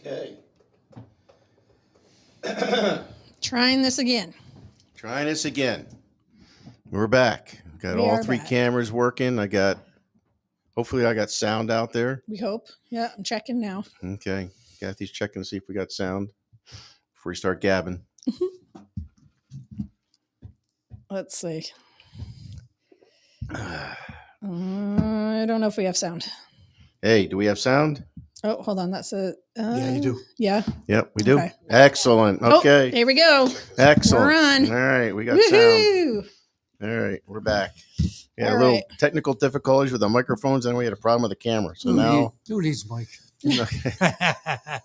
Okay. Trying this again. Trying this again. We're back. Got We all are three back. cameras working. Hopefully I got sound out there. We hope. Yeah, I'm checking now. Okay. Kathy's checking to see if we got sound before we start gabbing. Let's see. I don't know if we have sound. Hey, do we have sound? Oh, hold on. That's a. Yeah, you do. Yeah. Yep, we do. Okay. Excellent. Okay. Oh, here we go. Excellent. We're on. All right, we got sound. Woohoo! All right, we're back. Yeah, All a little right. technical difficulties with the microphones, and we had a problem with the camera. So now Who needs Mike? I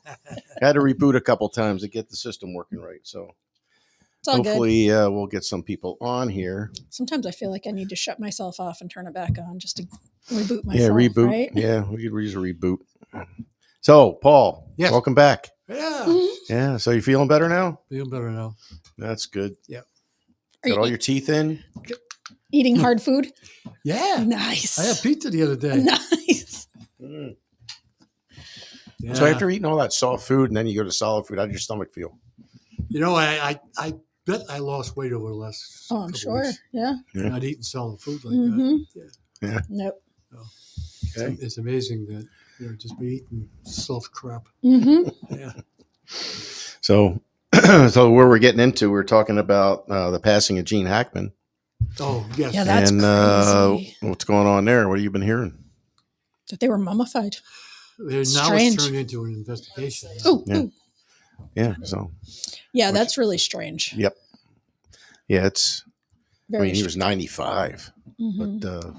had to reboot a couple times to get the system working right. So It's all good. hopefully we'll get some people on here. Sometimes I feel like I need to shut myself off and turn it back on just to reboot myself. Yeah, reboot. Right? Yeah, we could use a reboot. So, Paul, Yes. welcome back. Yeah. Yeah, so you feeling better now? Feeling better now. That's good. Are Got all you your teeth in? eating hard food? Yeah. Nice. I had pizza the other day. Nice. Mm. Yeah. So after eating all that soft food and then you go to solid food, how does your stomach feel? You know, I bet I lost weight over the last Oh, I'm couple sure. weeks. Yeah. Yeah. Not eating solid food like Mm-hmm. that. Yeah. Nope. Okay. It's amazing that just be eating soft crap. Mm-hmm. Yeah. So, so where we're getting into, we're talking about the passing of Gene Hackman. Oh yes. Yeah, that's and crazy. what's going on there? What have you been hearing? That they were mummified. Now strange. it's turned into an investigation. Oh, Yeah. ooh. Yeah. So, Yeah, that's really strange. yeah, it's. Very I mean, he was 95, Mhm. but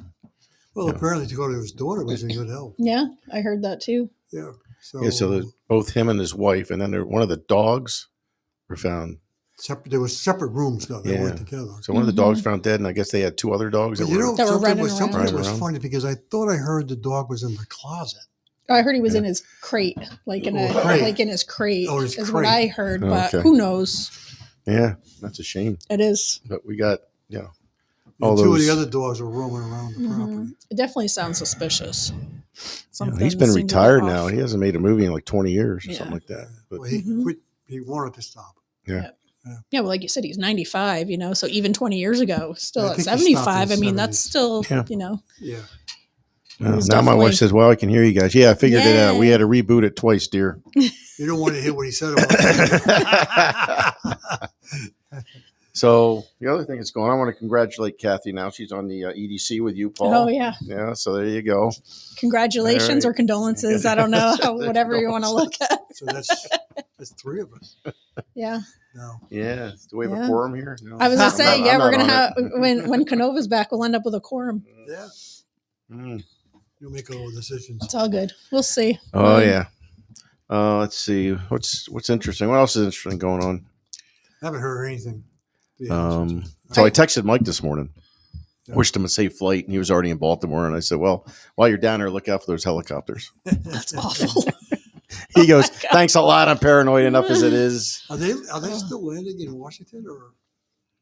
Well, apparently to go to his daughter was in good health. Yeah, I heard that too. Yeah. So, yeah. So there's both him and his wife, and then one of the dogs were found. there was separate rooms though. They Yeah. weren't together. So one of the dogs found dead, and I guess they had two other dogs But that you were. know, That were something running was, something around. that was Running funny because I thought I heard the dog was in the closet. I heard he was Yeah. in his crate, like in Oh, crate. like in his crate. Oh, his is what crate. I heard, Oh, but okay. who knows? Yeah, that's a shame. It is. But we got And all two of those. the other dogs were roaming around the Mhm. property. It definitely sounds suspicious. He's been retired now. He hasn't made a movie in like 20 years or Yeah. something like that. But Well, he Mhm. quit. He wanted to stop. Yeah, well, like you said, he's 95. So even 20 years ago, still I at think he stopped 75. I in mean, the that's 70s. still Yeah. Yeah. now was my wife definitely- says, "Well, I can hear you guys." Yeah, I figured it out. We Yay. had to reboot it twice, dear. You don't want to hear what he said about So the other thing that's going on, I want to congratulate Kathy. Now she's on the EDC with you, Paul. Oh, yeah. Yeah. So there you go. Congratulations All or condolences. I don't know. Whatever you want to look at. So that's three of us. Yeah. No. Yeah. Do we have Yeah. a quorum here? No. I was going to say, I'm yeah, not we're going to on have, when Canova's back, we'll end up with a quorum. Yeah. Mm. You'll make all the decisions. It's all good. We'll see. Oh yeah. Let's see. What's interesting? What else is interesting going on? I haven't heard anything. to be honest with you. So I texted Mike this morning, Yeah. wished him a safe flight, and he was already in Baltimore. And I said, "Well, while you're down there, look out for those helicopters." That's awful. He goes, God. "Thanks a lot. I'm paranoid enough as it is." Are they still landing in Washington or?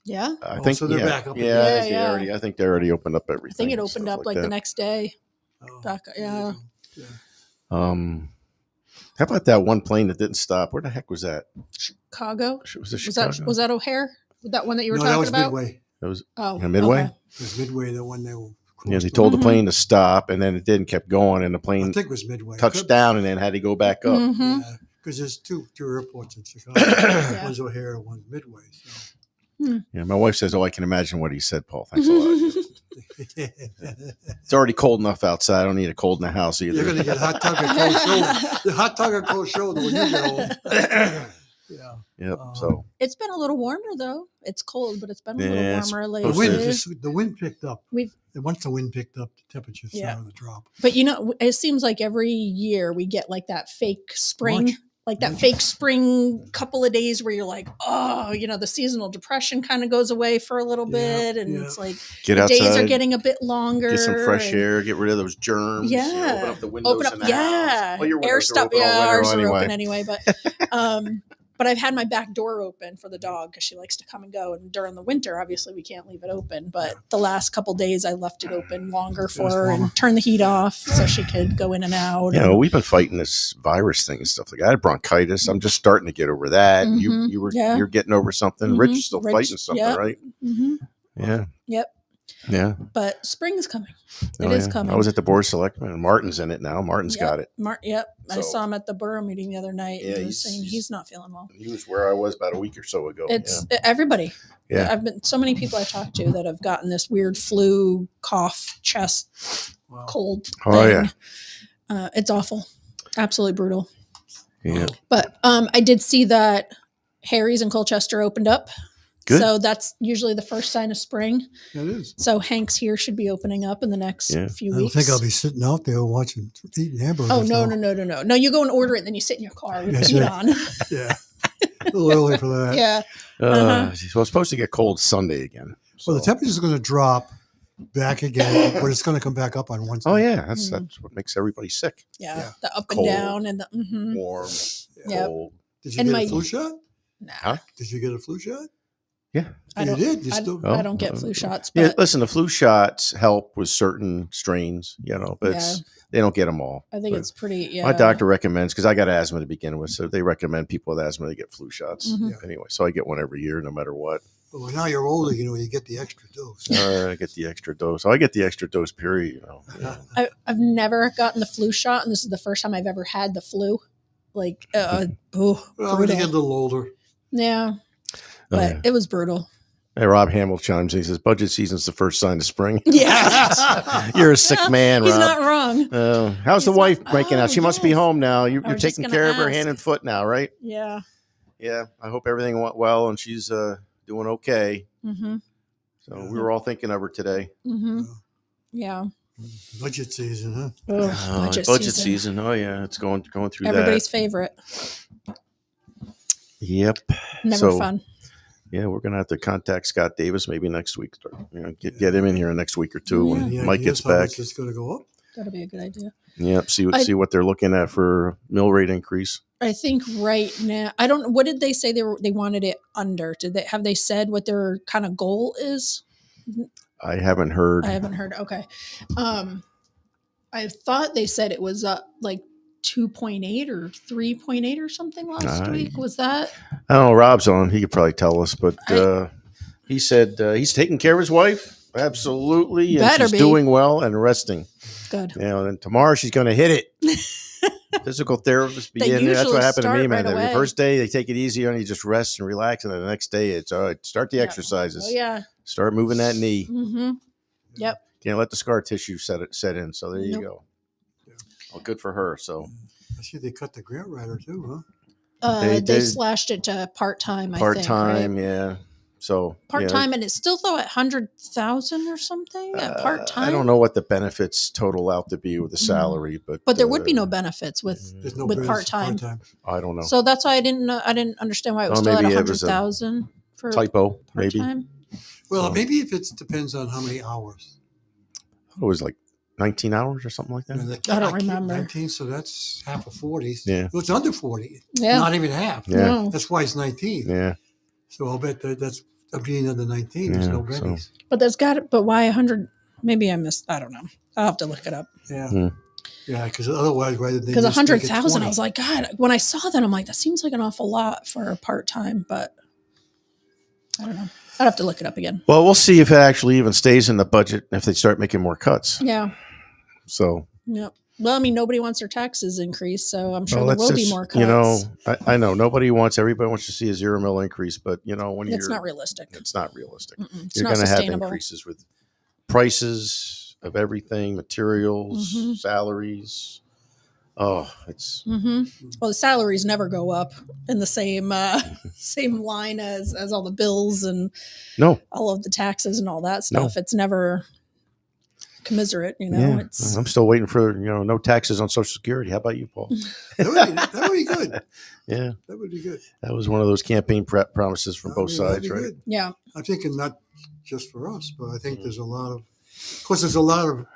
Yeah. I Oh, think so they're yeah, back up yeah, again. I think Yeah. I think they already opened up I everything. think it and opened stuff up like the that. next day. Oh, Back, yeah. How about that one plane that didn't stop? Where the heck was that? Chicago. Was it Was Chicago? that O'Hare? That one that you were No, talking that was about? Midway. That was Oh, Midway. okay. It was Midway, the one they were. Yeah, they told Mhm. the plane to stop, and then it didn't. Kept going, and the I plane think it was Midway. touched down, and then had to go back up. Mhm. Yeah, because there's two airports in Chicago. Yeah. One's O'Hare, one's Midway. So. Yeah, my wife says, "Oh, I can imagine what he said, Paul." Thanks a lot. It's already cold enough outside. I don't need a cold in the house either. You're going to get hot tug and cold shoulder. The hot tug and cold shoulder when you get home. Yeah. Yep. So It's been a little warmer though. It's cold, but it's been a Yeah, little it's warmer The lately. wind, the wind picked up. We've- Once the wind picked up, the temperature Yeah. started to drop. But it seems like every year we get like that fake spring, March. like that March. fake spring couple of days where you're like, oh, the seasonal depression kind of goes away for a little Yeah, bit, and yeah. it's like get the outside, days are getting a bit longer. get some fresh and- air, get rid of those germs. Yeah. Open up the windows Open up, in the yeah. house. Well, your Air windows are stuff, open all yeah, winter ours are anyway. open anyway. But But I've had my back door open for the dog because she likes to come and go. And during the winter, obviously, we can't leave it open. But the last couple days, I left it open longer for it's her warmer. and turned the heat off so she could go in and out. You know, we've been fighting this virus thing and stuff like that. I had bronchitis. I'm just starting to get over that. Mhm. You're getting over something. Rich is still Rich, fighting something, yep. right? hmm Yeah. Yep. Yeah. But spring is coming. Oh, It is yeah. coming. I was at the board of selectmen and Martin's in it now. Martin's Yep. got it. Yep. I So- saw him at the borough meeting the other night. Yeah, And he was he's- saying he's not feeling well. He was where I was about a week or so ago. It's everybody. Yeah. I've been so many people I talked to that have gotten this weird flu, cough, chest, Wow. cold. Oh, thing. It's awful. Absolutely brutal. Yeah. But I did see that Harry's in Colchester opened up. Good. So that's usually the first sign of spring. It is. So Hank's here should be opening up in the next Yeah. few I don't weeks. think I'll be sitting out there watching, eating hamburgers. Oh no, though. no! No, you go and order it, and then you sit in your car with That's the heat it. on. Yeah. A little early for that. Yeah, Well, it's supposed to get cold Sunday again. Well, the so- temperature is going to drop back again, but it's going to come back up on Wednesday. Oh yeah, that's Mhm. that's what makes everybody sick. yeah, Yeah. the up Cold. and down and the Warm, Yep. cold. Did you And get my- a flu shot? nah. Huh? Did you get a flu shot? Yeah. I You don't. did. You I, still. Oh, I don't get flu shots, Yeah, but listen, the flu shots help with certain strains, but they don't get them all. I think But it's pretty. Yeah, my doctor recommends, because I got asthma to begin with, so they recommend people with asthma to get flu shots. Mhm. Anyway, so I get one every year, no matter what. Well, now you're older, you get the extra dose. I get the extra dose. So I get the extra dose period. I've never gotten the flu shot, and this is the first time I've ever had the flu. Like, Well, when you brutal. get a little older. Yeah, but Oh, yeah. it was brutal. Hey, Rob Hamill chimes in. He says, budget season's the first sign of spring. Yeah, You're a sick man, he's Rob. not wrong. How's the He's wife not- making out? She must be yes. home now. You're I was just taking gonna care of her ask. hand and foot now, right? Yeah. Yeah. I hope everything went well and she's doing okay. Mm-hmm. So we were all thinking of her today. Mm-hmm. Yeah. Budget season, huh? Ugh, Budget season. Oh yeah, it's going through Everybody's favorite. that. Yep. Never So- fun. Yeah, we're gonna have to contact Scott Davis maybe next week. Get him in here next week or two when Any Mike ideas gets how back. much it's going to go up? That'll be a good idea. Yep. See I- see what they're looking at for mill rate increase. I think right now, I don't. What did they say they wanted it under? Have they said what their kind of goal is? I haven't heard. I haven't heard. Okay. I thought they said it was like 2.8 or 3.8 or something last I- week. Was that? I don't know. Rob's on. He could probably tell us, but I- he said he's taking care of his wife. Absolutely, and Better she's be. doing well and resting. Good. You know, and tomorrow she's going to hit it. Physical therapist They begin. That's what usually happened to me, start man. right The away. first day they take it easy on you, just rest and relax, and then the next day it's all right. Start the Yeah. exercises. Oh yeah. Start moving that knee. Mm-hmm. Yep. Can't let the scar tissue set in. So there you Nope. go. Well, good for her. So I see they cut the grant writer too, They They did. slashed it to part time. part time, yeah. So Part yeah. time, and it's still though at 100,000 or something at part time. I don't know what the benefits total out to be with the salary, but But there would be no benefits with. huh? There's no With benefits part-time. I don't know. So that's why I didn't understand why it was Oh, still at maybe it was a 100,000 for Typo, part maybe. time. Well, So- maybe if it depends on how many hours. It was like 19 hours or something like that. You know, I don't can't- remember. 19, so that's half of 40. Yeah. Well, it's under 40. Yeah. Not even half. Yeah. No. That's why it's 19. Yeah. So I'll bet that's being under 19. There's no Yeah, so- bennies. But there's got it. But why 100? Maybe I missed. I don't know. I'll have to look it up. Yeah. Hmm. Yeah, because otherwise, rather than Because just make it 100,000, I 20. was like, God. When I saw that, I'm like, that seems like an awful lot for a part time. But I don't know. I'd have to look it up again. Well, we'll see if it actually even stays in the budget if they start making more cuts. Yeah. So Yep. Well, I mean, nobody wants their taxes increased, so I'm sure well, there that's will be just- more cuts. You know, I know everybody wants to see a 0 mil increase, but you know when it's you're not realistic. it's not realistic. It's You're not going to have sustainable. increases with prices of everything, materials, Mhm. salaries. Oh, it's Mm-hmm. Well, the salaries never go up in the same same line as all the bills and no. all of the taxes and all that stuff. It's never commiserate, you know. Yeah, It's I'm still waiting for no taxes on Social Security. How about you, Paul? That would be good. Yeah, That would be good. that was one of those campaign prep promises from both That'd sides, be right? good. yeah, I'm thinking not just for us, but I think there's a lot of course, there's a lot of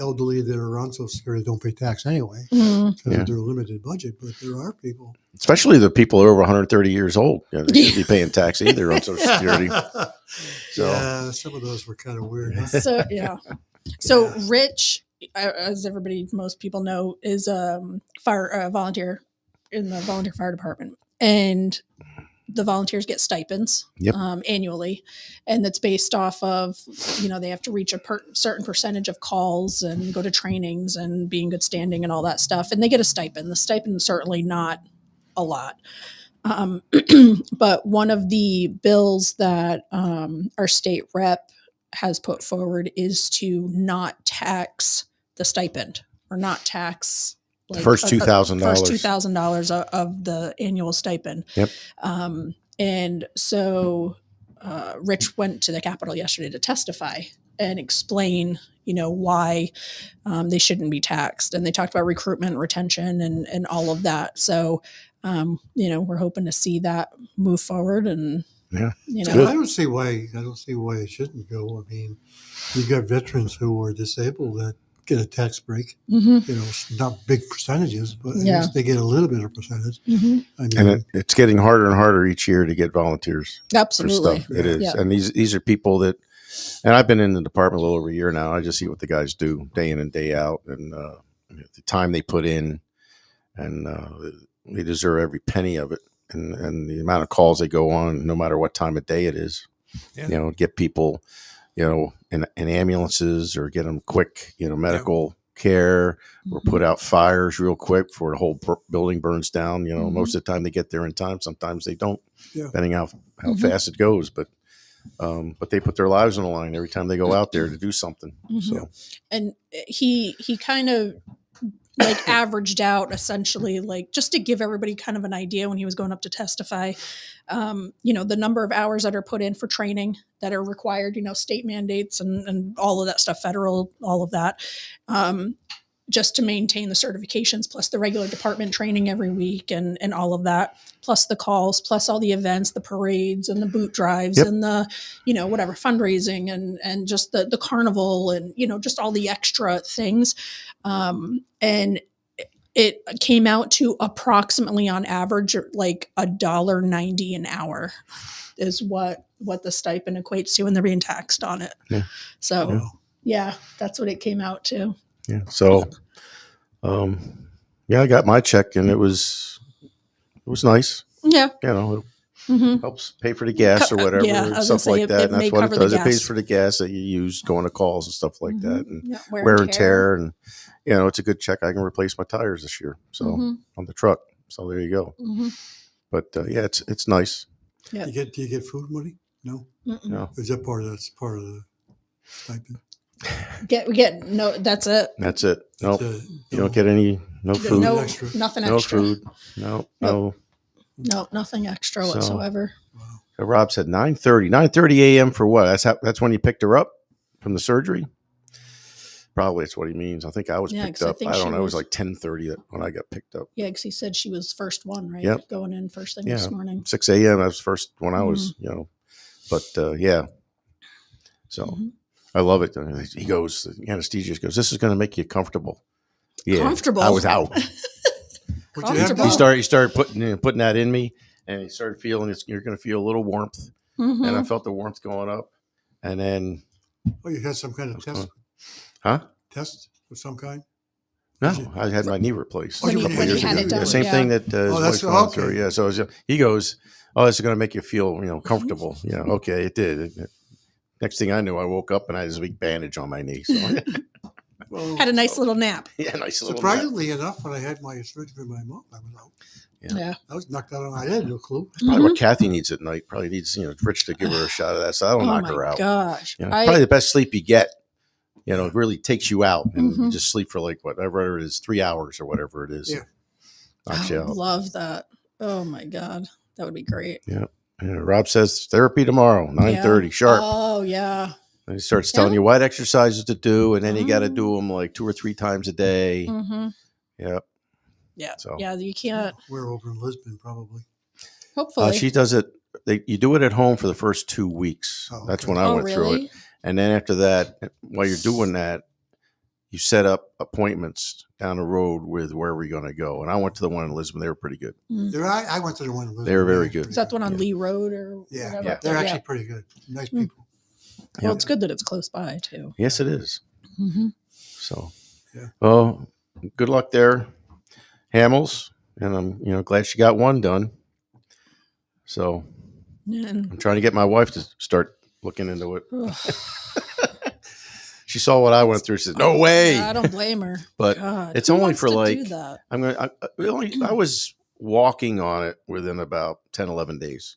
elderly that are on Social Security don't pay tax anyway Mhm. because Yeah. of their limited budget. But there are people. Especially the people who are over 130 years old. You know, they shouldn't be paying tax either on Social Security. So Yeah, some of those were kind of weird. Huh? So yeah. So Yeah. Rich, as everybody, most people know, is a volunteer in the volunteer fire department, and the volunteers get stipends Yep. Annually, and that's based off of they have to reach a certain percentage of calls and go to trainings and be in good standing and all that stuff, and they get a stipend. The stipend is certainly not a lot. But one of the bills that our state rep has put forward is to not tax the stipend or not tax the first $2,000. first $2,000 of the annual stipend. Yep. And so Rich went to the Capitol yesterday to testify and explain, why they shouldn't be taxed. And they talked about recruitment, retention, and all of that. So, we're hoping to see that move forward. And Yeah, I good. don't see why. I don't see why it shouldn't go. I mean, you got veterans who are disabled that get a tax break. Mhm, It's not big percentages, but at Yeah. least they get a little bit of percentage. mhm. I mean, And it's getting harder and harder each year to get volunteers for Absolutely. stuff. It is. Yeah. And these are people that, and I've been in the department a little over a year now. I just see what the guys do day in and day out, and the time they put in, and they deserve every penny of it. And the amount of calls they go on, no matter what time of day it is, Yeah. get people, in ambulances or get them quick, medical care, or put out fires real quick before the whole building burns down. Mhm. Most of the time they get there in time. Sometimes they don't, Yeah. depending how Mhm. fast it goes. But they put their lives on the line every time they go out there to do something. Mhm. So And he kind of like averaged out essentially, like just to give everybody kind of an idea when he was going up to testify, the number of hours that are put in for training that are required, state mandates and all of that stuff, federal, all of that, just to maintain the certifications, plus the regular department training every week and all of that, plus the calls, plus all the events, the parades and the boot drives Yep. and the, whatever fundraising and just the carnival and, just all the extra things. And it came out to approximately on average, like $1.90 an hour is what the stipend equates to when they're being taxed on it. Yeah. So Wow. yeah, that's what it came out to. yeah. So I got my check and it was nice. Yeah. It Mm-hmm. helps pay for the gas or whatever, Yeah, I and was stuff gonna say like that. it And that's may what it cover the does. It pays gas. for the gas that you use going to calls and stuff like that, and Yeah, wear and tear. And it's a good check. I can replace my tires this year, so Mhm. on the truck. So there you go. Mhm. But it's nice. Yeah. Do you get food money? No. Mm-mm. No, Is that part of the stipend? We get no. That's it. that's it. No, It's, you don't get any no There's food, no extra. nothing no extra. food, no. No, nothing extra So- whatsoever. Wow. Rob said 9:30 a.m. for what? That's when you picked her up from the surgery. Probably that's what he means. I think I was Yeah, picked 'cause I up. think I she don't know. It was was- like 10:30 when I got picked up. Yeah, because he said she was first one, right? Yep. Going in first thing Yeah. this morning. 6 a.m. That was the first when I was, Mm-hmm. but yeah. So Mhm. I love it. He goes, the anesthesiologist goes, "This is going to make you comfortable." Yeah, Comfortable? I was out. What you have Comfortable. now? He started putting that in me, and he started feeling you're going to feel a little warmth, Mhm. and I felt the warmth going up, and then, Oh, you had some kind of What's test huh? test of some kind? No, Did you- I had my knee replaced When a you- couple when you years had ago. it done, Yeah, same yeah. thing that his Oh, that's- wife's going okay. through. Yeah, so he goes, "Oh, this is going to make you feel comfortable." Yeah, okay, it did. Next thing I knew, I woke up and I had this big bandage on my knee. So Well, Had a nice little nap. yeah, nice little. nap. surprisingly enough, when I had my surgery for my mom, I was out. Yeah. Yeah. I was knocked out. I had no clue. Probably Mhm. what Kathy needs at night. Probably needs Rich to give her a shot of that, so that'll Oh knock my her out. gosh. Probably the best sleep you get. It really takes you out, and you Mhm. just sleep for like whatever it is, 3 hours or whatever it is. Yeah. Knocks I you would out. love that. Oh my God. That would be great. Yeah, Rob says therapy tomorrow, 9:30 Yeah. sharp. Oh yeah. And he starts telling Yeah. you what exercises to do, and then you got to Mhm. do them like 2 or 3 times a day. Mm-hmm. Yep. Yeah. So- Yeah. You can't. We're over in Lisbon, probably. Hopefully. She does it. You do it at home for the first 2 weeks. Oh, That's okay. when I oh went through really? it. And then after that, while you're doing that, you set up appointments down the road with where we're going to go. And I went to the one in Lisbon. They were pretty good. I went to the one in Lisbon. They were very Yeah, good. Is that the one on Yeah. Lee Road or Yeah, whatever? Yeah. they're Yeah. actually pretty good. Nice people. Well, it's good that it's close by too. Yes, it is. Mm-hmm. So, Yeah. well, good luck there, Hamels. And I'm, glad she got one done. So And I'm trying to get my wife to start looking into it. She saw what I went through. She said, "No way!" I don't blame her. But God, it's who only wants for to like do that? I was walking on it within about 10, 11 days.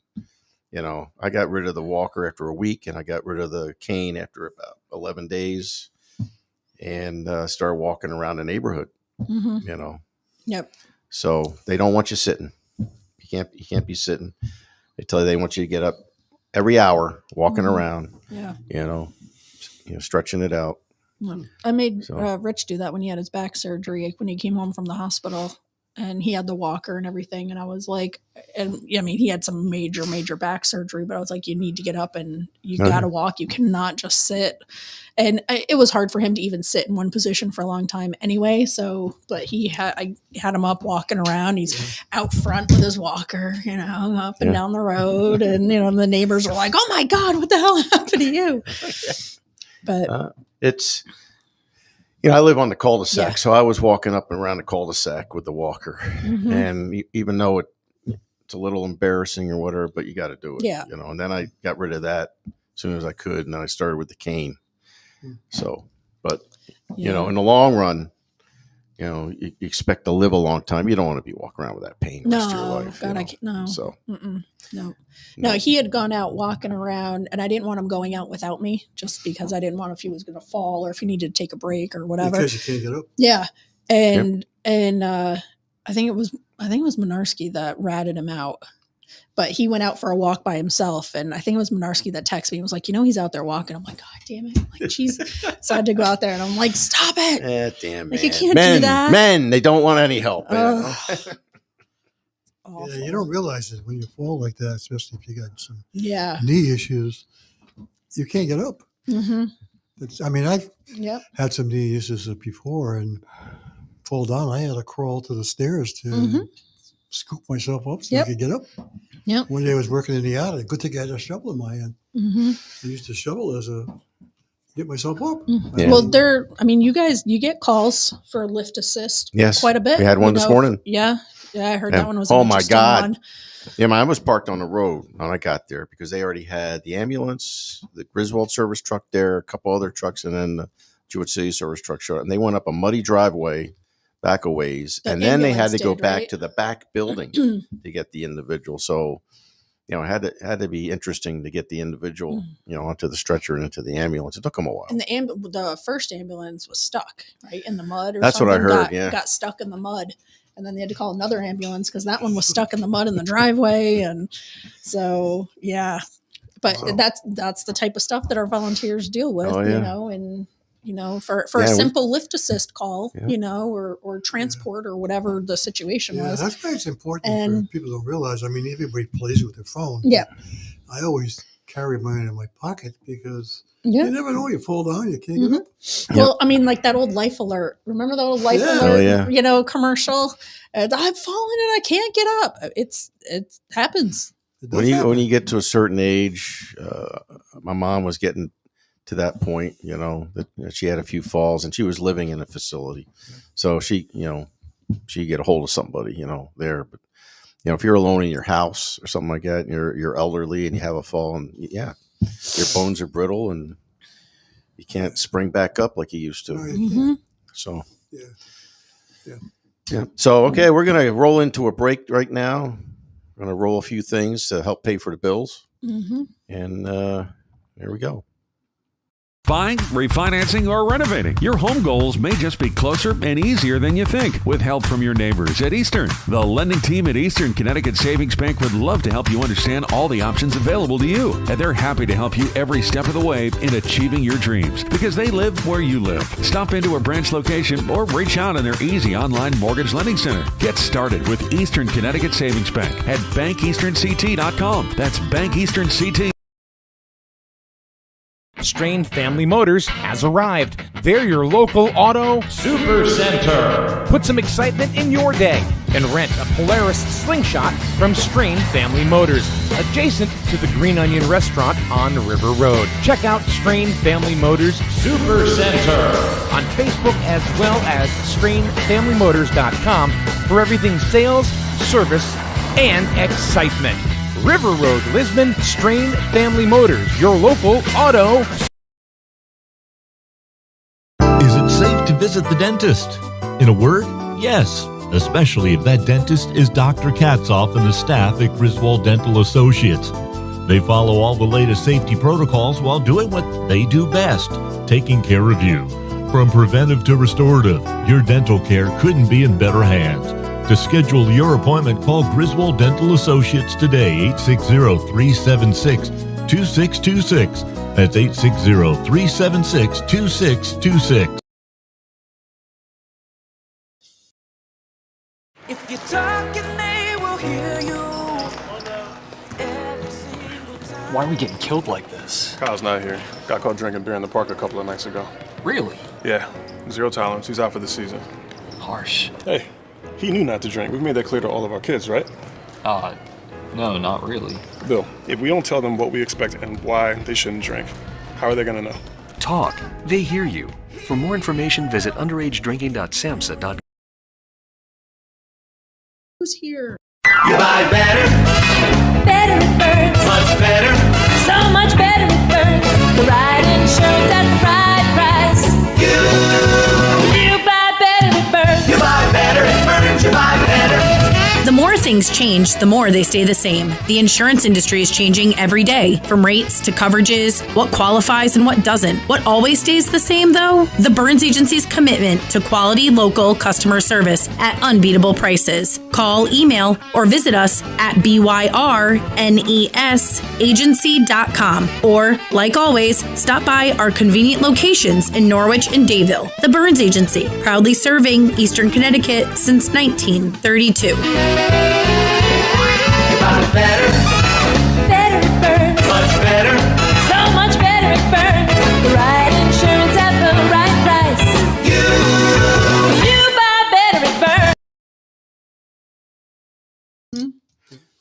I got rid of the walker after a week, and I got rid of the cane after about 11 days, and started walking around the neighborhood. Mm-hmm. Yep. So they don't want you sitting. You can't be sitting. They tell you they want you to get up every hour, walking around. Yeah. Stretching it out. I made So- Rich do that when he had his back surgery, when he came home from the hospital, and he had the walker and everything. And I was like, he had some major back surgery, but I was like, you need to get up and you Okay. got to walk. You cannot just sit. And it was hard for him to even sit in one position for a long time anyway. So, but I had him up walking around. He's out front with his walker, up and Yeah. down the road. And, the neighbors are like, oh my God, what the hell happened to you? But It's, I live on the cul-de-sac, Yeah. so I was walking up and around the cul-de-sac with the walker. mhm. And even though it's a little embarrassing or whatever, but you got to do it. Yeah. And then I got rid of that as soon as I could, and then I started with the cane. So, but Yeah. in the long run, you expect to live a long time. You don't want to be walking around with that pain the rest of your No, life. God, I can't. No, So no. He had gone out walking around, and I didn't want him going out without me, just because I didn't want if he was going to fall or if he needed to take a break or whatever. Because you can't get up. Yeah, and I think it was Minarski that ratted him out. But he went out for a walk by himself, and I think it was Minarski that texted me and was like, he's out there walking. I'm like, God damn it. I'm like, jeez. So I had to go out there, and I'm like, stop it. Damn, Like, man. you can't do men, that. Men, they don't want any help. man. Awful. Yeah, you don't realize it when you fall like that, especially if you got some Yeah. knee issues. You can't get up. Mm-hmm. I've Yep. had some knee issues before and fall down. I had to crawl to the stairs to Mhm. scoop myself up so Yep. I could get up. Yep. One day I was working in the yard. Good thing I had a shovel in my hand. Mm-hmm. I used to shovel get myself up. Yeah. Well, you get calls for lift assist Yes, quite a bit. we had one this morning. Yeah. Yeah, I heard And- that one was oh an my interesting God. one. Yeah, I was parked on the road when I got there because they already had the ambulance, the Griswold service truck there, a couple other trucks, and then the Jewett City service truck showed up. And they went up a muddy driveway back a ways, The and then they had to ambulance go did, back right? to the back building to get the individual. So, it had to be interesting to get the individual, onto the stretcher and into the ambulance. It took them a while. And the first ambulance was stuck right in the mud. Or That's what I something. heard, yeah. Got stuck in the mud, and then they had to call another ambulance because that one was stuck in the mud in the driveway. And so, yeah, but Wow. that's the type of stuff that our volunteers deal with, Oh, yeah. and for Yeah, a we- simple lift assist call, Yeah. or transport or whatever the situation Yeah, was. that's why it's important And- for people to realize. Everybody plays with their phone. Yeah. I always carry mine in my pocket because Yeah. you never know. You fall down, you can't get up. Well, like that old Life Alert. Remember the old Life Yeah. Alert, Oh, yeah. commercial? I've fallen and I can't get up. It happens. It does When you happen. get to a certain age, my mom was getting to that point, that she had a few falls and she was living in a facility. So she get a hold of somebody, there. But, if you're alone in your house or something like that, and you're elderly and you have a fall and your bones are brittle and you can't spring back up like you used to. Right. Mm-hmm. So, Yeah. yeah. So, okay, we're going to roll into a break right now. We're going to roll a few things to help pay for the bills. Mm-hmm. And there we go. Buying, refinancing, or renovating. Your home goals may just be closer and easier than you think with help from your neighbors at Eastern. The lending team at Eastern Connecticut Savings Bank would love to help you understand all the options available to you. And they're happy to help you every step of the way in achieving your dreams because they live where you live. Stop into a branch location or reach out on their easy online mortgage lending center. Get started with Eastern Connecticut Savings Bank at bankeasternct.com. That's bankeasternct. Strain Family Motors has arrived. They're your local auto super center. Put some excitement in your day and rent a Polaris Slingshot from Strain Family Motors, adjacent to the Green Onion Restaurant on River Road. Check out Strain Family Motors Super Center on Facebook as well as strainfamilymotors.com for everything sales, service, and excitement. River Road, Lisbon, Strain Family Motors, your local auto. Is it safe to visit the dentist? In a word, yes, especially if that dentist is Dr. Katzoff and the staff at Griswold Dental Associates. They follow all the latest safety protocols while doing what they do best, taking care of you. From preventive to restorative, your dental care couldn't be in better hands. To schedule your appointment, call Griswold Dental Associates today, 860-376-2626. That's 860-376-2626. If you're talking, they will hear you. Why are we getting killed like this? Kyle's not here. Got caught drinking beer in the park a couple of nights ago. Really? Yeah, 0 tolerance. He's out for the season. Harsh. Hey, he knew not to drink. We've made that clear to all of our kids, right? No, not really. Bill, if we don't tell them what we expect and why they shouldn't drink, how are they gonna know? Talk. They hear you. For more information, visit underagedrinking.samhsa.gov. Who's here? You buy better. Better it burns. Much better. So much better it burns. The right insurance at the right price. You buy better it burns. You buy better it burns. You buy better. The more things change, the more they stay the same. The insurance industry is changing every day, from rates to coverages, what qualifies and what doesn't. What always stays the same, though? The Burns Agency's commitment to quality local customer service at unbeatable prices. Call, email, or visit us at byrnesagency.com. Or, like always, stop by our convenient locations in Norwich and Dayville. The Burns Agency, proudly serving Eastern Connecticut since 1932. Better. Better it burns. Much better. So much better it burns. The right insurance at the right price. You buy better it burns.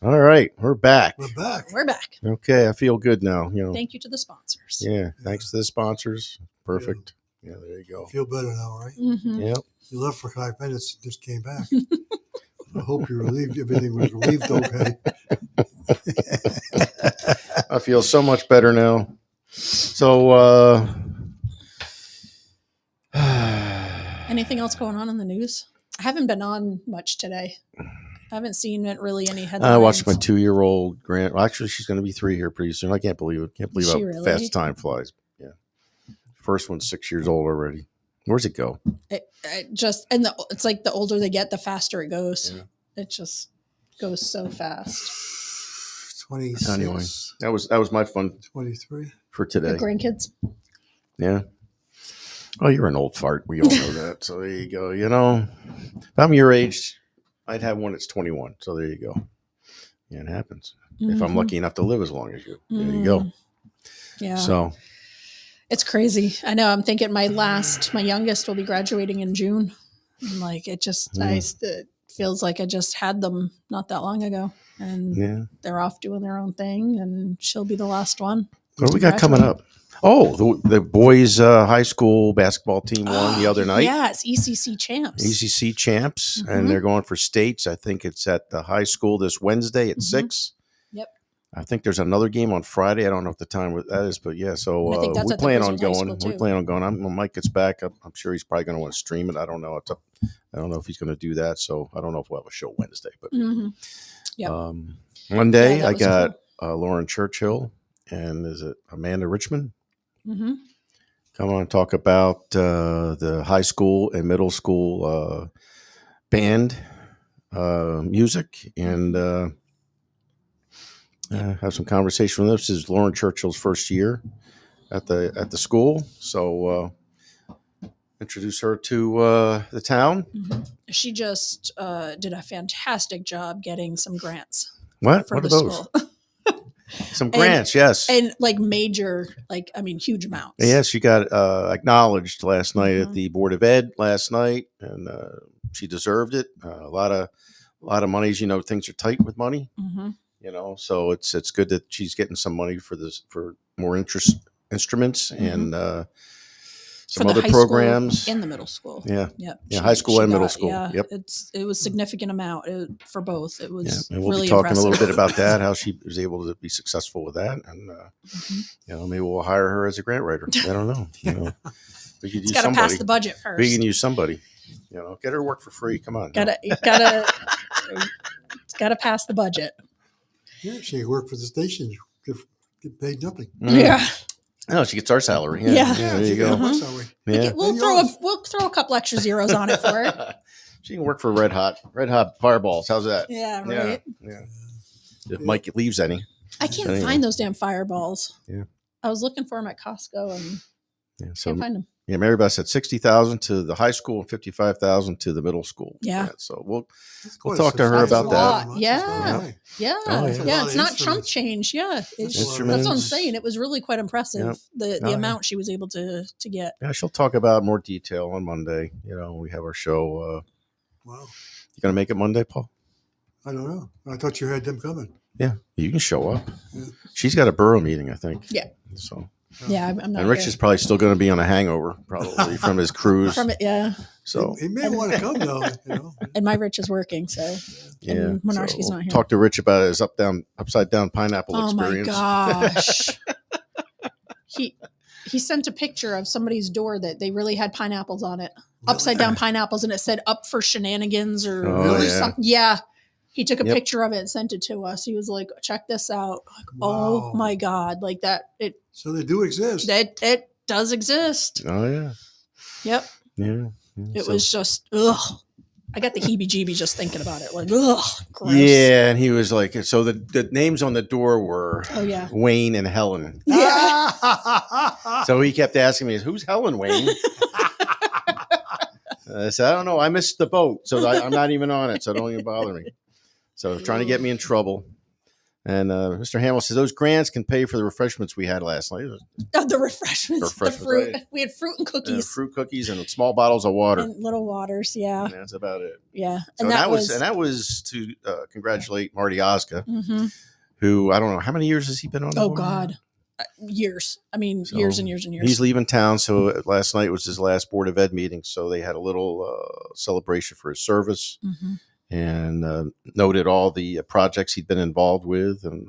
All right, we're back. We're back. We're back. Okay, I feel good now. Thank you to the sponsors. Yeah, thanks to the sponsors. Perfect. Yeah, there you go. I feel better now, right? Mm-hmm. Yep. You left for 5 minutes, just came back. I hope you're relieved. Everything was relieved okay. I feel so much better now. So, Anything else going on in the news? I haven't been on much today. I haven't seen it really any headlines. I watched my 2-year-old Grant. Well, actually, she's going to be 3 here pretty soon. I can't believe it. Can't believe Is how she really? fast time flies. Yeah. First one's 6 years old already. Where's it go? It just it's like the older they get, the faster it goes. Yeah. It just goes so fast. 26. Anyway, that was my fun 23 for today. Your grandkids. Yeah. Oh, you're an old fart. We all know that. So there you go. You know, if I'm your age, I'd have one that's 21. So there you go. Yeah, it happens. Mm-hmm. If I'm lucky enough to live as long as you. There you go. Yeah. So it's crazy. I know. I'm thinking my youngest will be graduating in June. And like it just, it feels like I just had them not that long ago, and they're off doing their own thing, and she'll be the last one. What do we got coming up? Oh, the boys' high school basketball team won the other night. Yeah, it's ECC champs. ECC champs, and they're going for states. I think it's at the high school this Wednesday at 6. Yep. I think there's another game on Friday. I don't know what the time that is, but yeah. So I think that's we at plan the on Griswold High going. School, We plan on going. When Mike gets back, I'm sure he's probably going to want to stream it. I don't know. I don't know if he's going to do that. So I don't know if we'll have a show Wednesday, but Monday I got Lauren Churchill and is it Amanda Richmond? Mm-hmm. Come on, talk about the high school and middle school band music and have some conversation with them. This is Lauren Churchill's first year at the school, so introduce her to the town. Mm-hmm. She just did a fantastic job getting some grants. What? For What the are those? school. Some grants, yes. And like major, like, I mean, huge amounts. Yes, she got acknowledged last night at Mhm. the Board of Ed last night, and she deserved it. A lot of monies. You know, things are tight with money. Hmm. You know, so it's good that she's getting some money for more instruments and For some the other high school programs. and the middle school. Yeah, Yep. yeah, high school and middle school. Yeah, Yep. it was significant amount for both. It Yeah, was and we'll really be talking impressive. a little bit about that, how she was able to be successful with that, and you know, maybe we'll hire her as a grant writer. I don't know. You know, we could It's use got to somebody. pass the budget first. We can use somebody. You know, get her to work for free. Come on. Gotta, it's got to pass the budget. Yeah, she worked for the station. Get paid nothing. Mhm. Yeah. No, she gets our salary. Yeah, Yeah. there you she go. got my salary. Yeah. We'll throw a couple extra zeros on it for her. She can work for Red Hot Fireballs. How's that? Yeah, right. Yeah. If Mike leaves any. I can't Anyway. find those damn fireballs. Yeah. I was looking for them at Costco and Yeah. So can't find them. yeah, Mary Beth said 60,000 to the high school and 55,000 to the middle school. Yeah. So we'll That's We'll quite a talk to her substantial about that. amount. Yeah. That's not right. Yeah, Oh, yeah. yeah, That's a lot it's of not chump instruments. change. Yeah, That's it's, a lot of that's what I'm Instruments. saying. It was really quite impressive Yep. the Oh, yeah. amount she was able to get. yeah, she'll talk about more detail on Monday. You know, we have our show. Wow. You gonna make it Monday, Paul? I don't know. I thought you had them coming. Yeah, you can show up. Yeah. She's got a borough meeting, I think. Yeah. So Yeah, I'm not. and Rich here. is probably still going to be on a hangover, probably from his cruise. from it. Yeah, So He may want to come though. You know. and my Rich is working, so yeah, and Monarchi's so we'll not here. talk to Rich about his upside down pineapple Oh experience. my gosh. He sent a picture of somebody's door that they really had pineapples on it, upside down pineapples, and it said "up for shenanigans" or Oh, yeah. something. Yeah, he took a Yep. picture of it and sent it to us. He was like, "Check this out!" Like, Wow. oh my god, like that. So they do exist. It does exist. Oh yeah, Yep, yeah. it was just ugh. I got the heebie-jeebies just thinking about it. Like ugh, gross. Yeah, and he was like, so the names on the door were Oh yeah. Wayne and Helen. Yeah. So he kept asking me, "Who's Helen, Wayne?" I said, "I don't know. I missed the boat, so I'm not even on it. So don't even bother me." So trying to get me in trouble. And Mr. Hamill says those grants can pay for the refreshments we had last night. Oh, the refreshments, the Refreshments, fruit. right. We had fruit and cookies Fruit cookies and small bottles of water. and little waters. Yeah, And that's about it. yeah. So And that was that was to congratulate Marty Oscar, mhm. who I don't know how many years has he been on the Oh board? God, years. I mean, So, years and years and years. He's leaving town, so last night was his last Board of Ed meeting. So they had a little celebration for his service Mhm. and noted all the projects he'd been involved with, and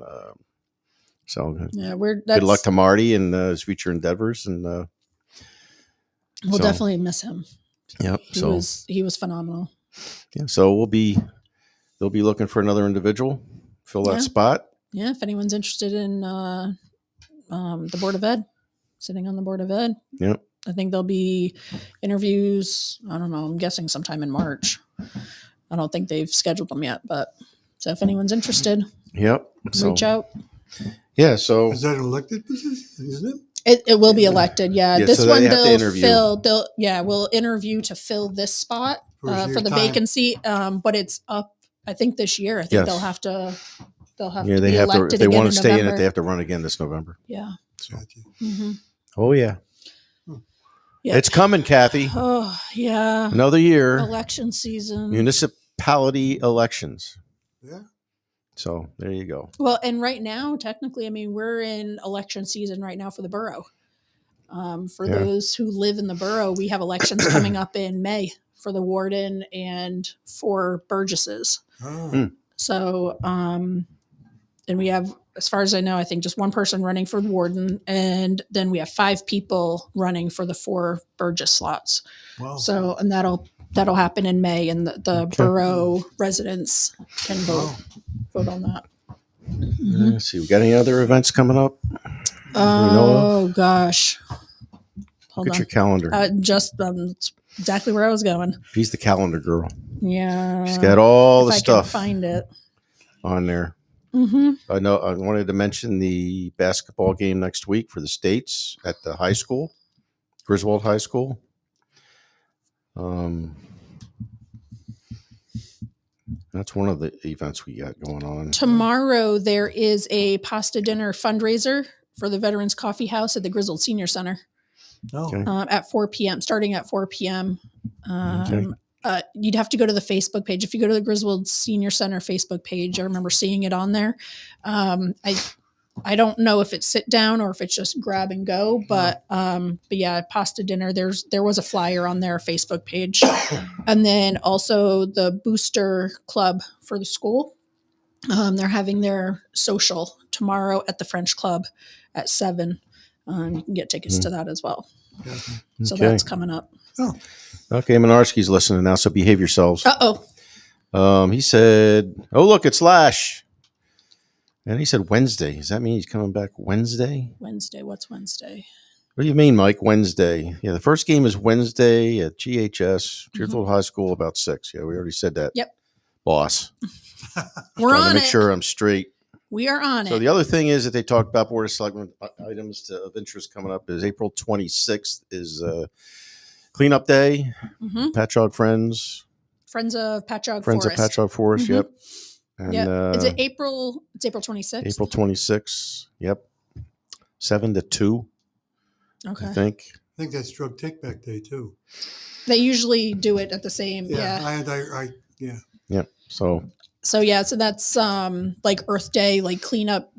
so Yeah, we're good luck to Marty and his future endeavors. And We'll so- definitely miss him. yep. He was phenomenal. Yeah, so they'll be looking for another individual fill that Yeah. spot. Yeah, if anyone's interested in the Board of Ed, sitting on the Board of Ed, Yep. I think there'll be interviews. I don't know. I'm guessing sometime in March. I don't think they've scheduled them yet, but so if anyone's interested, Yep. So reach out. yeah. So Is that an elected position? Isn't it? It will be elected. Yeah, Yeah, this so they one have to they'll interview. fill. We'll interview to fill this spot For for the time. vacancy. But it's up. I think this year. I think Yes. they'll have to. They'll have yeah, to they be have to elected if they again want in to stay in it, November. they have to run again this November. Yeah. Gotcha. hmm Oh yeah. Yeah. It's coming, Kathy. Oh yeah. Another year. Election season. Municipality elections. Yeah. So there you go. Well, and right now, technically, I mean, we're in election season right now for the borough. For Yeah. those who live in the borough, we have elections coming up in May for the warden and for Burgesses. Oh. Hmm. So, and we have, as far as I know, I think just one person running for the warden, and then we have 5 people running for the 4 Burgess slots. Wow. So, and that'll happen in May, and the borough residents can vote on that. Let's see. We got any other events coming up? Oh gosh, hold Look at on. your calendar. It's exactly where I was going. She's the calendar girl. Yeah, She's got all if the I stuff can find it. on there. Mm-hmm. I know. I wanted to mention the basketball game next week for the States at the high school, Griswold High School. That's one of the events we got going on. Tomorrow there is a pasta dinner fundraiser for the Veterans Coffee House at the Griswold Senior Center. Oh, Okay. At 4 p.m., starting at 4 p.m. Okay. You'd have to go to the Facebook page. If you go to the Griswold Senior Center Facebook page, I remember seeing it on there. I don't know if it's sit down or if it's just grab and go, but yeah, pasta dinner. There was a flyer on their Facebook page, and then also the booster club for the school. They're having their social tomorrow at the French Club at 7. You can get tickets to that as well. So Okay. that's coming up. Okay, Menarski's listening now, so behave yourselves. Uh-oh. He said, "Oh, look, it's Lash." And he said Wednesday. Does that mean he's coming back Wednesday? Wednesday. What's Wednesday? What do you mean, Mike? Wednesday? Yeah, the first game is Wednesday at GHS, Deerfield High School, about 6. Yeah, we already said that. Yep. Boss. We're Trying to on make it. sure I'm straight. We are on So it. the other thing is that they talked about Board of Selectmen items of interest coming up is April 26th is cleanup day. Mhm. Patchogue Friends. Friends of Patchogue Friends Forest. of Patchogue Forest, Mhm. yep. And Yep. Is it April? It's April 26th. April 26th, yep. 7 to 2, Okay. I think. I think that's Drug Take Back Day too. They usually do it at the same. Yeah. Yeah. Yep. So So yeah, so that's like Earth Day, like cleanup.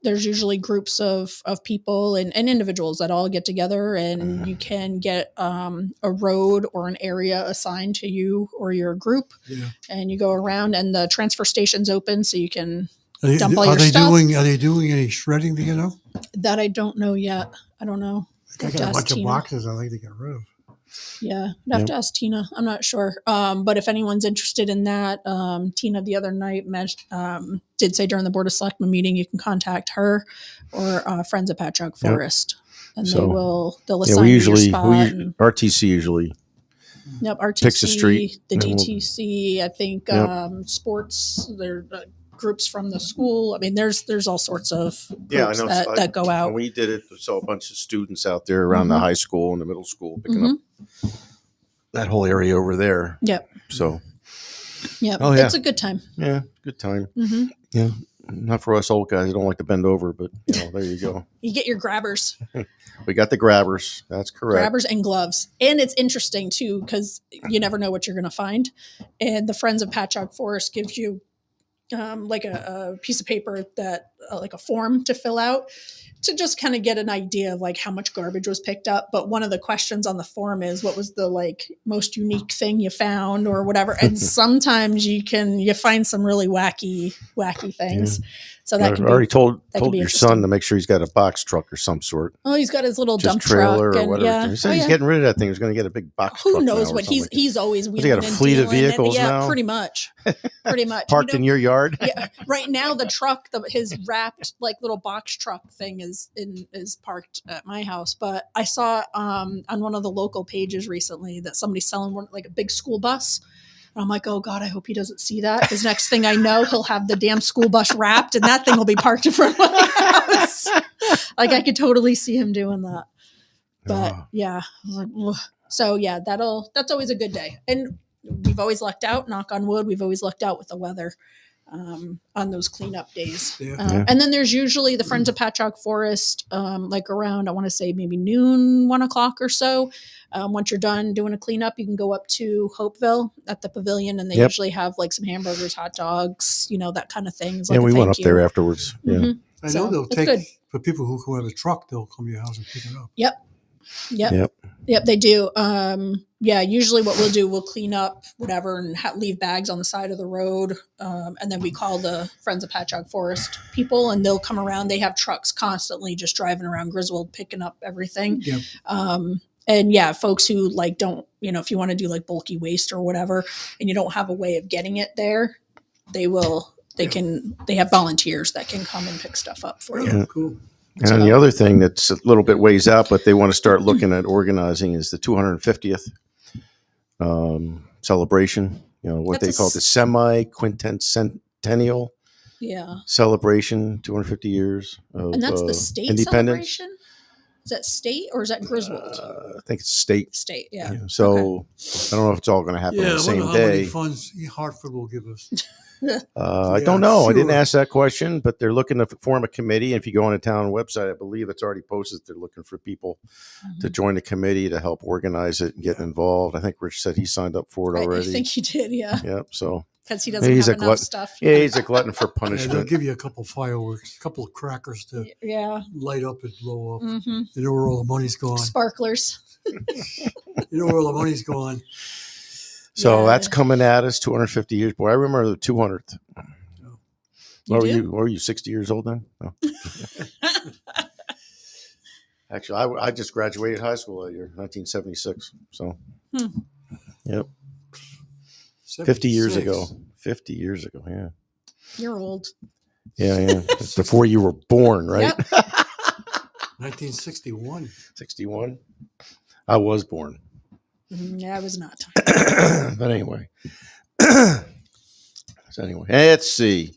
There's usually groups of people and individuals that all get together, and you can get a road or an area assigned to you or your group, Yeah. and you go around. And the transfer station's open, so you can Are dump all they, your are they stuff. doing? Are they doing any shredding? Do you know? That I don't know yet. I don't know. I Have to got a ask bunch of Tina. boxes I like to get rid of. Yeah, I'd have to ask Tina. I'm not sure. But if anyone's interested in that, Tina the other night did say during the Board of Selectmen meeting, you can contact her or Friends of Patchogue Forest, and they'll yeah, assign you your spot. RTC usually. Yep, RTC, picks a street, the and then we'll- DTC. I think Yep. sports. There groups from the school. I mean, there's all sorts of groups Yeah, I know. that go out. When we did it, we saw a bunch of students out there around the high school and the middle school picking up that whole area over there. Yep. So, Yep. Oh, yeah. It's a good time. yeah, good time. hmm Yeah. Not for us old guys. I don't like to bend over, but there you go. You get your grabbers. We got the grabbers. That's correct. Grabbers and gloves. And it's interesting too, because you never know what you're going to find. And the Friends of Patchogue Forest gives you like a piece of paper that like a form to fill out to just kind of get an idea of like how much garbage was picked up. But one of the questions on the form is what was the like most unique thing you found or whatever. And sometimes you find some really wacky things. So that I can already be, told that can be your interesting. son to make sure he's got a box truck or some sort. Oh, he's got his little Just dump trailer truck or and whatever. yeah. He said Oh, he's yeah. getting rid of that thing. He's going to get a big box truck. Who knows now or what something. he's always Has he got a wheeling and fleet of dealing, and- vehicles yeah, now? pretty much. Parked in your yard? Yeah, right now the truck, his wrapped like little box truck thing is parked at my house. But I saw on one of the local pages recently that somebody's selling one like a big school bus. And I'm like, oh God, I hope he doesn't see that. Because next thing I know, he'll have the damn school bus wrapped, and that thing will be parked in front of my house. Like I could totally see him doing that. But yeah, I was like, ugh. So yeah, that's always a good day. And we've always lucked out, knock on wood, we've always lucked out with the weather on those cleanup days. Yeah. And then there's usually the Friends of Patchogue Forest, like around, I want to say maybe noon, 1 o'clock or so. Once you're done doing a cleanup, you can go up to Hopeville at the pavilion, and they Yep. usually have like some hamburgers, hot dogs, that kind of thing. It's Yeah, like a we went thank up you. there afterwards. Yeah. Mhm. I So, know they'll it's take good. for people who come out of the truck. They'll come to your house and pick it up. Yep, they do. Yeah, usually what we'll do, we'll clean up whatever and leave bags on the side of the road. And then we call the Friends of Patchogue Forest people, and they'll come around. They have trucks constantly just driving around Griswold, picking up everything. Yep. And yeah, folks who like don't, if you want to do like bulky waste or whatever, and you don't have a way of getting it there, they have volunteers that can come and pick stuff up for you. Oh, cool. And then the other thing that's a little bit ways out, but they want to start looking at organizing is the 250th celebration. What That's they call the semi-quincentennial Yeah. celebration, 250 years of And that's the state independence. celebration? Is that state or is that Griswold? I think it's state. State, yeah. So Okay. I don't know if it's all going to happen on Yeah, the I same wonder how many day. funds Hartford will give us. I Yeah, don't know. I didn't sure. ask that question, but they're looking to form a committee. If you go on the town website, I believe it's already posted. They're looking for people to join the committee to help organize it and get involved. I think Rich said he signed up for it I already. think he did, yeah. Yep. So Because he doesn't he's have a enough glutton. stuff. Yeah, he's a glutton for Yeah, they'll punishment. give you a couple fireworks, a couple of crackers to Yeah. light up and blow up. Hmm. You know where all the money's gone. Sparklers. You know where all the money's gone. So Yeah. that's coming at us 250 years. Boy, I remember the 200th. You do? What were you 60 years old then? No. Actually, I just graduated high school that year, 1976. So, yep, 50 years 76. ago. 50 years ago, yeah. You're old. Yeah. Before you were born, right? Yep. 1961. 61. I was born. Yeah, I was not. But anyway. Let's see.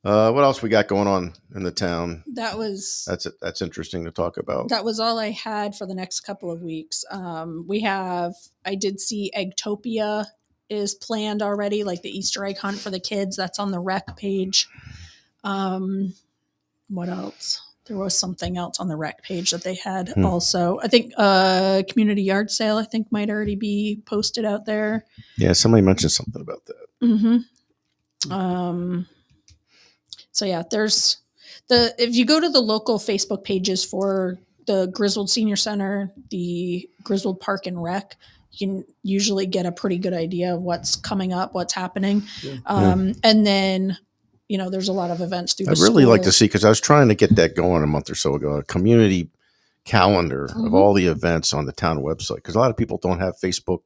What else we got going on in the town? That was That's interesting to talk about. that was all I had for the next couple of weeks. I did see Eggtopia is planned already, like the Easter egg hunt for the kids. That's on the rec page. What else? There was something else on the rec page that they had also. I think community yard sale, I think, might already be posted out there. Yeah, somebody mentioned something about that. Mm-hmm. So yeah, there's if you go to the local Facebook pages for the Griswold Senior Center, the Griswold Park and Rec, you can usually get a pretty good idea of what's coming up, what's happening. And then, there's a lot of events through the I'd really school. like to see, because I was trying to get that going a month or so ago, a community calendar of all the events on the town website, because a lot of people don't have Facebook.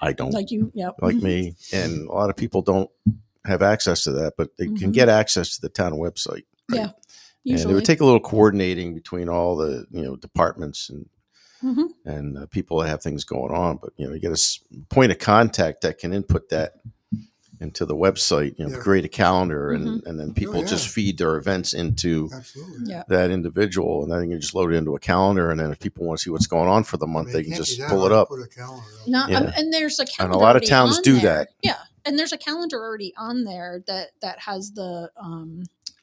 I don't, Like you, yep. like me, and a lot of people don't have access to that, but they can get access to the town website. Right? Yeah. And Usually. it would take a little coordinating between all the departments and people that have things going on. But you get a point of contact that can input that into the website. Create a calendar, and then people just feed their events into that individual, and then you can just load it into a calendar. And then if people want to see what's going on for the month, they can just pull it up. Put a calendar up. No, Yeah. And there's a calendar. And a lot of already towns on do there. that. Yeah, and there's a calendar already on there that has the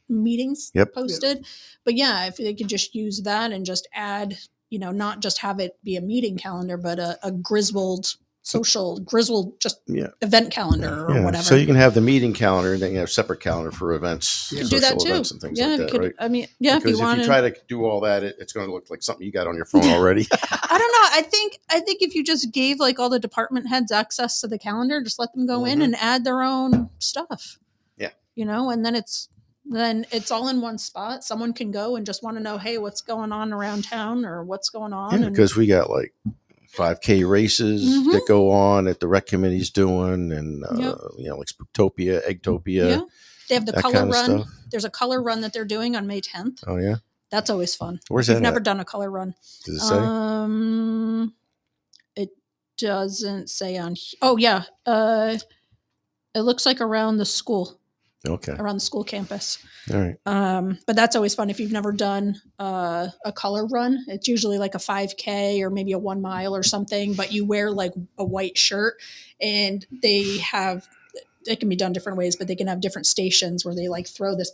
meetings posted. But yeah, if they could just use that and just add, not just have it be a meeting calendar, but a Griswold just event calendar or whatever. So you can have the meeting calendar, and then you have a separate calendar for events, You can do that social too. events and things Yeah, like you that, could- right? I mean, yeah, Because if you want try to do all that, it's going to look like something you got on your phone already. I don't know. I think if you just gave like all the department heads access to the calendar, just let them go in and add their own stuff. Yeah. And then it's all in one spot. Someone can go and just want to know, hey, what's going on around town or what's going on. Yeah, because we got like 5K races that go on that the rec committee's doing, and like Spooktopia, Eggtopia. Yeah. They have the that color kind of run. stuff. There's a color run that they're doing on May 10th. Oh yeah, That's always fun. Where's If you've that never at? done a color run. Does it say? It doesn't say on. Oh yeah. It looks like around the school. Okay. Around the school campus. All right. But that's always fun if you've never done a color run. It's usually like a 5K or maybe a 1 mile or something, but you wear like a white shirt, and it can be done different ways, but they can have different stations where they like throw this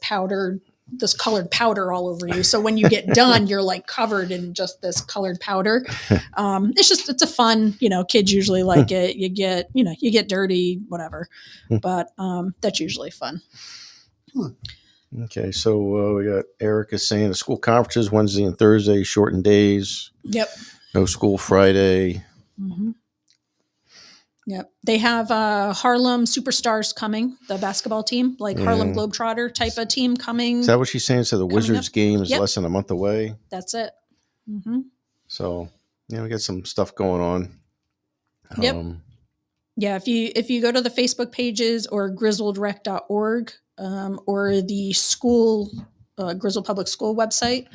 colored powder all over you. So when you get done, you're like covered in just this colored powder. It's a fun, kids usually like it. You get dirty, whatever, but that's usually fun. Okay, so we got Erica saying the school conferences Wednesday and Thursday, shortened days. Yep. No school Friday. Yep. They have Harlem Superstars coming, the basketball team, like Harlem Globetrotter type of team coming. Is that what she's saying? So the Wizards up. game is Yep. less than a month away. That's it. So we got some stuff going on. Yep. Yeah, if you go to the Facebook pages or griswoldrec.org or the school Griswold Public School website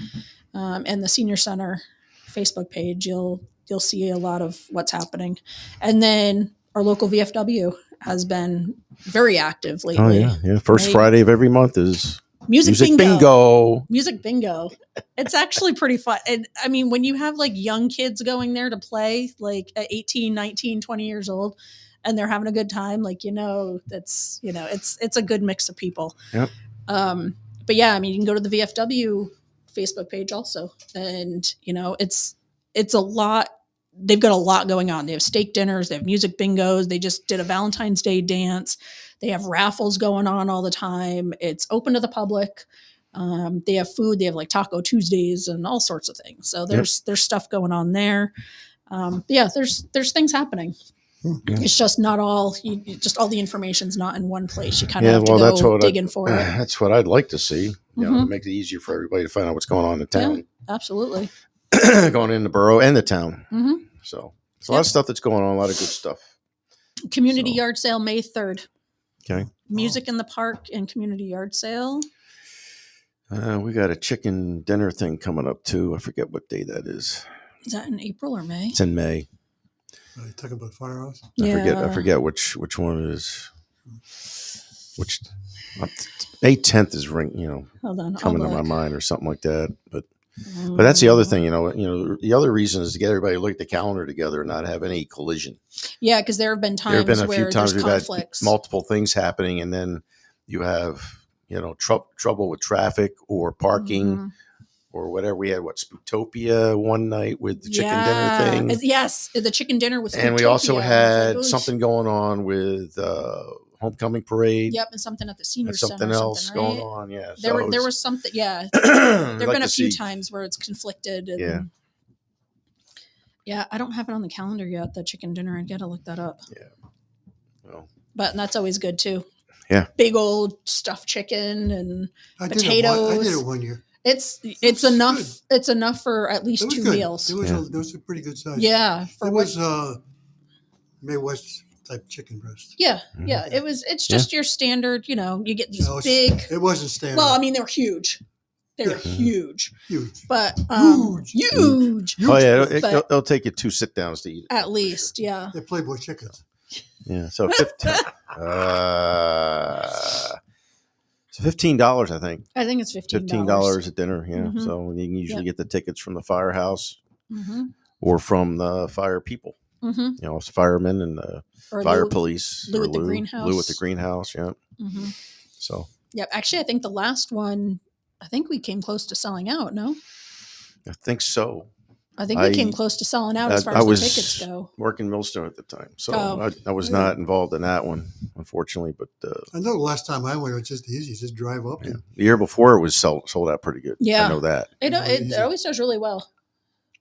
and the Senior Center Facebook page, you'll see a lot of what's happening. And then our local VFW has been very active lately. Oh yeah. First Right. Friday of every month is Music bingo. Music bingo. It's actually pretty fun. And I mean, when you have like young kids going there to play, like at 18, 19, 20 years old, and they're having a good time, like, that's, it's a good mix of people. Yep. But yeah, I mean, you can go to the VFW Facebook page also. And, it's a lot. They've got a lot going on. They have steak dinners. They have music bingos. They just did a Valentine's Day dance. They have raffles going on all the time. It's open to the public. They have food. They have like Taco Tuesdays and all sorts of things. So there's stuff going on there. Yeah, there's things happening. It's just not all. Just all the information's not in one place. You kind of have to go digging for it. That's what I'd like to see. To make it easier for everybody to find out what's going on in town. Yeah, absolutely. Going in the borough and the town. Mm-hmm. So it's a lot of stuff that's going on. A lot of good stuff. Community yard sale May 3rd. Okay. Music in the park and community yard sale. We got a chicken dinner thing coming up too. I forget what day that is. Is that in April or May? It's in May. Are you talking about Firehouse? I forget which one it is. Which May 10th is Hold on, coming to my mind or something like that. But that's the other thing, the other reason is to get everybody to look at the calendar together and not have any collision. Yeah, because there have been times where there's conflicts. Had multiple things happening, and then you have trouble with traffic or parking or whatever. We had Spooktopia one night with the chicken dinner thing. Yes, the chicken dinner was. And we also had something going on with homecoming parade. Yep, and something at the senior and center. something else right? going on. Yeah, there was something. Yeah, there've been a few times where it's conflicted. And, yeah, I don't have it on the calendar yet. The chicken dinner. I got to look that up. Yeah, well, but that's always good too. Yeah, big old stuffed chicken and potatoes. I did it one year. It's enough. Good. It's enough for at least 2 meals. It was a pretty good size. Yeah, it was May West type chicken breast. Yeah, yeah. It's just your standard. You get these big. It wasn't standard. Well, I mean, they were huge. They were huge, but huge. Oh yeah, it'll take you 2 sit downs to eat it. At least, yeah. They're Playboy chickens. Yeah, so $15, I think. I think it's $15. $15 at dinner. Yeah, so you can usually get the tickets from the firehouse or from the fire people. It's firemen and fire police. Lou at the greenhouse. Lou at the greenhouse. Yeah. So. Yep. Actually, I think the last one. I think we came close to selling out. No. I think so. I think we came close to selling out as far as the tickets go. Working Millstone at the time, so I was not involved in that one, unfortunately. But I know the last time I went, it was just easy. Just drive up. Yeah. The year before, it was sold out pretty good. Yeah, I know that. It always does really well.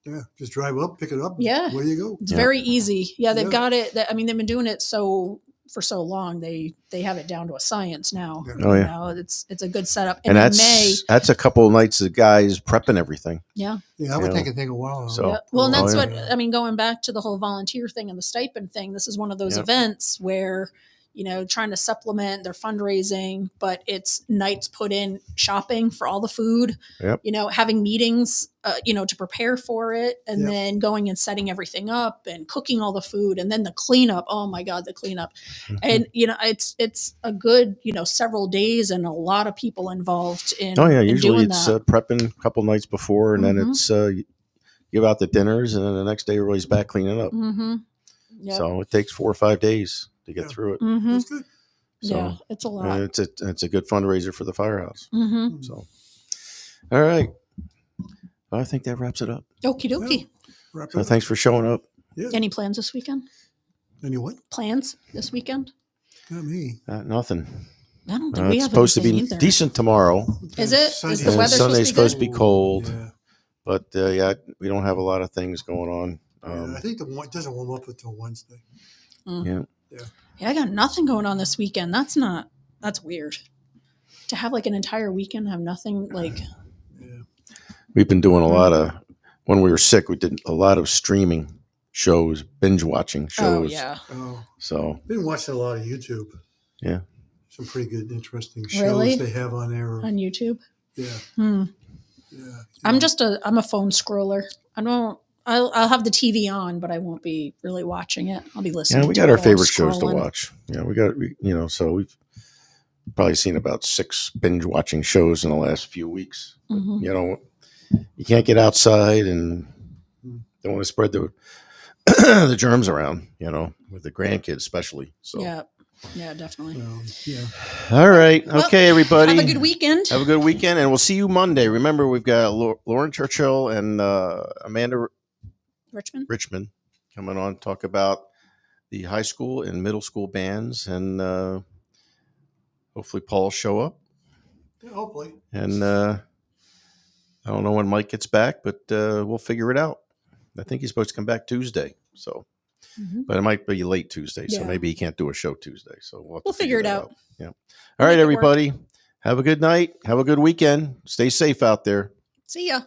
Yeah, just drive up, pick it up. Yeah, where you go. It's very easy. Yeah, they've got it. I mean, they've been doing it for so long. They have it down to a science now. Oh yeah, it's a good setup. And that's a couple of nights of guys prepping everything. Yeah, I would take a while. So well, and that's what I mean. Going back to the whole volunteer thing and the stipend thing, this is one of those events where trying to supplement their fundraising, but it's nights put in shopping for all the food. Yep. Having meetings, to prepare for it, and then going and setting everything up and cooking all the food, and then the cleanup. Oh my God, the cleanup! And it's a good several days and a lot of people involved in. Oh yeah, usually it's prepping a couple nights before, and then it's give out the dinners, and then the next day everybody's back cleaning up. Yep. So it takes 4 or 5 days to get through it. That's good. So, it's a lot. It's a good fundraiser for the firehouse. So, all right. Well, I think that wraps it up. Okie dokie. So thanks for showing up. Yeah. Any plans this weekend? Any what? Plans this weekend? Not me. Nothing. I don't think we have. It's supposed to be either. decent tomorrow. Is it? Is the weather Sunday's supposed to be cold, Yeah. but we don't have a lot of things going on. I think it doesn't warm up until Wednesday. Yeah. Yeah, I got nothing going on this weekend. That's weird. To have like an entire weekend, have nothing like. We've been doing a lot of, when we were sick, we did a lot of streaming shows, binge watching shows. Oh, yeah. So. Been watching a lot of YouTube. Yeah. Some pretty good, interesting shows they have on there. On YouTube? Yeah. Yeah. I'm a phone scroller. I'll have the TV on, but I won't be really watching it. I'll be listening. Yeah, we got our favorite shows to watch. Yeah, we got, so we've probably seen about 6 binge watching shows in the last few weeks. Mhm. You know, you can't get outside and don't want to spread the the germs around, you know, with the grandkids especially. So Yeah, definitely. Yeah. all right. Well, Okay, everybody. Have a good weekend. Have a good weekend, and we'll see you Monday. Remember, we've got Lauren Churchill and Amanda Richmond. coming on to talk about the high school and middle school bands, and hopefully Paul will show up. Yeah, hopefully. And I don't know when Mike gets back, but we'll figure it out. I think he's supposed to come back Tuesday, so but it might be late Tuesday, so Yeah. maybe he can't do a show Tuesday. So we'll have to Figure it that out. Yeah. All right, Make it work. everybody. Have a good night. Have a good weekend. Stay safe out there. See ya.